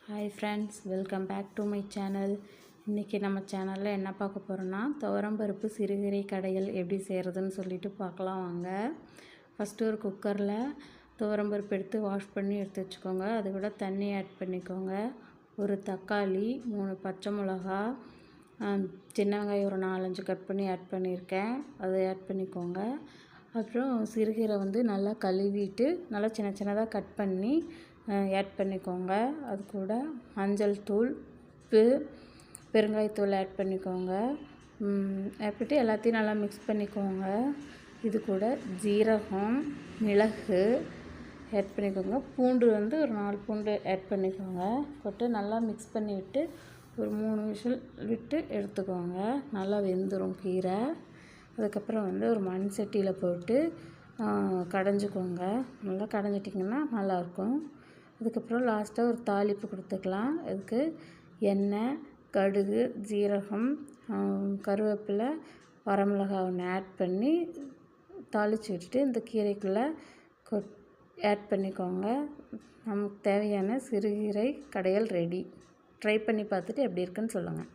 Hi friends, welcome back to my channel. இன்றைக்கி நம்ம சேனலில் என்ன பார்க்க போகிறோன்னா, துவரம்பருப்பு சிறுகீரை கடையல் எப்படி செய்கிறதுன்னு சொல்லிட்டு பார்க்கலாம் வாங்க. ஃபஸ்ட்டு ஒரு குக்கரில் துவரம்பருப்பு எடுத்து வாஷ் பண்ணி எடுத்து வச்சுக்கோங்க. அது கூட தண்ணி ஆட் பண்ணிக்கோங்க. ஒரு தக்காளி, 3 பச்சை மிளகா, சின்ன வெங்காயம் ஒரு 4-5 கட் பண்ணி ஆட் பண்ணியிருக்கேன். அதை ஆட் பண்ணிக்கோங்க. அப்புறம் சிறுகீரை நல்லா கழுவிட்டு நல்லா சின்ன சின்னதாக கட் பண்ணி ஆட் பண்ணிக்கோங்க. அது கூட மஞ்சள் தூள், உப்பு, பெருங்காயத்தூள் ஆட் பண்ணிக்கோங்க. ஆட் எல்லாத்தையும் நல்லா மிக்ஸ் பண்ணிக்கோங்க. இது கூட ஜீரகம், மிளகு ஆட் பண்ணிக்கோங்க. பூண்டு ஒரு 4 பூண்டு ஆட் பண்ணிக்கோங்க. போட்டு நல்லா மிக்ஸ் பண்ணி விட்டு ஒரு 3 விசில் விட்டு எடுத்துக்கோங்க. நல்லா வெந்துடும் கீரை. அதுக்கப்புறம் ஒரு மண் சட்டியில் போட்டு கடைஞ்சிக்கோங்க. நல்லா கடைஞ்சிட்டிங்கன்னா நல்லாயிருக்கும். அதுக்கப்புறம் லாஸ்ட்டாக ஒரு தாளிப்பு கொடுத்துக்கலாம். இதுக்கு எண்ணெய், கடுகு, ஜீரகம், கருவேப்பிலை, வரமிளகாய் ஒன்று ஆட் பண்ணி தாளித்து விட்டுட்டு இந்த கீரைக்குள்ளே ஆட் பண்ணிக்கோங்க. நமக்கு தேவையான சிறுகீரை கடையல் ரெடி. ட்ரை பண்ணி பார்த்துட்டு எப்படி இருக்குன்னு சொல்லுங்கள்.